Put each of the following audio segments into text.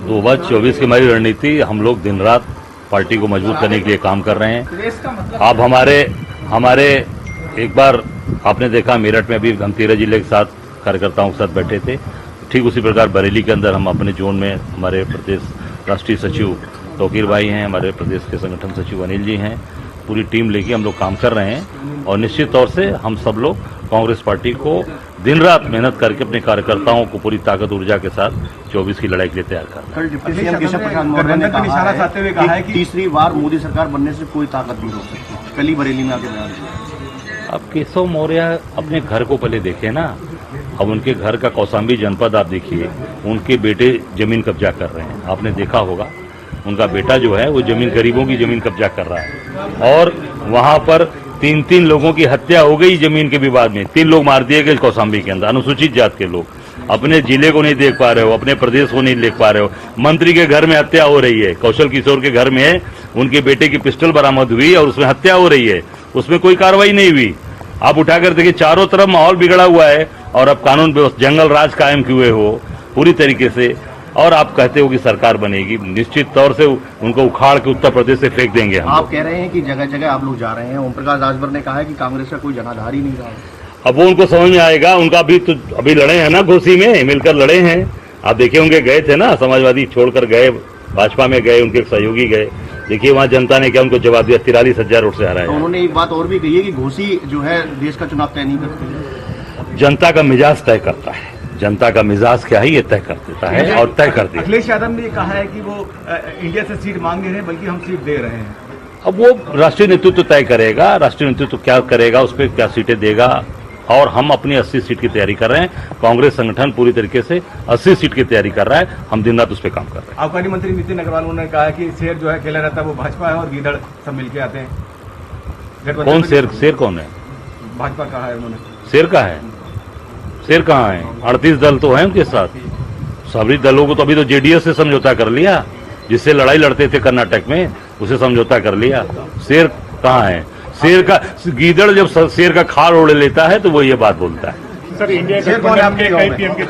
2024 की हमारी रणनीति, हम लोग दिन रात पार्टी को मजबूत करने के लिए काम कर रहे हैं। अब हमारे एक बार आपने देखा मेरठ में भी हम 13 जिले के साथ कार्यकर्ताओं के साथ बैठे थे। ठीक उसी प्रकार बरेली के अंदर हम अपने जोन में हमारे प्रदेश राष्ट्रीय सचिव तौकीर भाई हैं, हमारे प्रदेश के संगठन सचिव अनिल जी हैं, पूरी टीम लेके हम लोग काम कर रहे हैं। और निश्चित तौर से हम सब लोग कांग्रेस पार्टी को दिन रात मेहनत करके अपने कार्यकर्ताओं को पूरी ताकत ऊर्जा के साथ 24 की लड़ाई के लिए तैयार करना। कल डिप्टी सीएम केशव प्रसाद मौर्य ने कहा है कि तीसरी बार मोदी सरकार बनने से कोई ताकत नहीं रोक सकती। कल ही बरेली में आके बयान दिया। अब केशव मौर्य अपने घर को पहले देखे ना। अब उनके घर का कौशाम्बी जनपद आप देखिए, उनके बेटे जमीन कब्जा कर रहे हैं। आपने देखा होगा उनका बेटा जो है वो जमीन, गरीबों की जमीन कब्जा कर रहा है। और वहां पर 3 लोगों की हत्या हो गई जमीन के विवाद में। 3 लोग मार दिए गए कौशाम्बी के अंदर, अनुसूचित जात के लोग। अपने जिले को नहीं देख पा रहे हो, अपने प्रदेश को नहीं देख पा रहे हो। मंत्री के घर में हत्या हो रही है, कौशल किशोर के घर में उनके बेटे की पिस्टल बरामद हुई और उसमें हत्या हो रही है, उसमें कोई कार्रवाई नहीं हुई। आप उठाकर देखिए, चारों तरफ माहौल बिगड़ा हुआ है और अब कानून व्यवस्था, जंगल राज कायम किए हो पूरी तरीके से, और आप कहते हो कि सरकार बनेगी। निश्चित तौर से उनको उखाड़ के उत्तर प्रदेश से फेंक देंगे हम। आप कह रहे हैं कि जगह जगह आप लोग जा रहे हैं। ओम प्रकाश राजभर ने कहा है कि कांग्रेस का कोई जनाधार ही नहीं रहा। अब वो उनको समझ में आएगा, उनका भी तो अभी लड़े हैं ना, घोसी में मिलकर लड़े हैं। आप देखे होंगे, गए थे ना, समाजवादी छोड़कर गए, भाजपा में गए, उनके सहयोगी गए। देखिए वहां जनता ने क्या उनको जवाब दिया, 43,000 वोट से हराया। तो उन्होंने एक बात और भी कही है कि घोसी जो है देश का चुनाव तय नहीं करती। जनता का मिजाज तय करता है, जनता का मिजाज क्या है ये तय कर देता है और तय कर देता है। अखिलेश यादव ने कहा है कि वो इंडिया से सीट मांग नहीं रहे बल्कि हम सीट दे रहे हैं। अब वो राष्ट्रीय नेतृत्व तय करेगा, राष्ट्रीय नेतृत्व क्या करेगा, उस पर क्या सीटें देगा। और हम अपनी 80 सीट की तैयारी कर रहे हैं। कांग्रेस संगठन पूरी तरीके से 80 सीट की तैयारी कर रहा है। हम दिन रात उस पर काम कर रहे हैं। आबकारी मंत्री नितिन अग्रवाल ने कहा है कि शेर जो है खेला रहता है वो भाजपा है और गीदड़ सब मिलके आते हैं। कौन शेर कौन है? भाजपा कहा है उन्होंने। शेर का है? शेर कहाँ है? 38 दल तो हैं उनके साथ। सभी दलों को तो अभी तो जेडीएस से समझौता कर लिया, जिससे लड़ाई लड़ते थे कर्नाटक में, उसे समझौता कर लिया। शेर कहाँ है? शेर का, गीदड़ जब शेर का खाल ओढ़ लेता है तो वो ये बात बोलता है। सर, इंडिया गठबंधन के कई पीएम के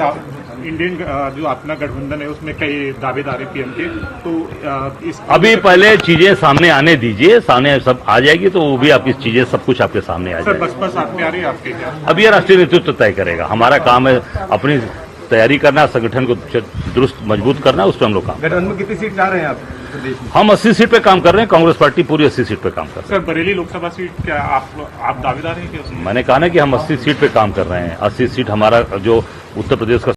इंडियन जो अपना गठबंधन है उसमें कई दावेदार है पीएम के, तो इस अभी पहले चीजें सामने आने दीजिए, सामने सब आ जाएगी तो वो भी आपकी चीजें सब कुछ आपके सामने आ सर, जाएगी। बसपा साथ में आ रही है आपके क्या? अब ये राष्ट्रीय नेतृत्व तय करेगा। हमारा काम है अपनी तैयारी करना, संगठन को दुरुस्त मजबूत करना, उस पर हम लोग काम। गठबंधन में कितनी सीट चाह रहे हैं आप प्रदेश में? हम 80 सीट पे काम कर रहे हैं। कांग्रेस पार्टी पूरी 80 सीट पे काम कर रही है। सर, बरेली लोकसभा सीट क्या आप दावेदार हैं क्या? मैंने कहा ना कि हम 80 सीट पे काम कर रहे हैं। 80 सीट हमारा जो उत्तर प्रदेश का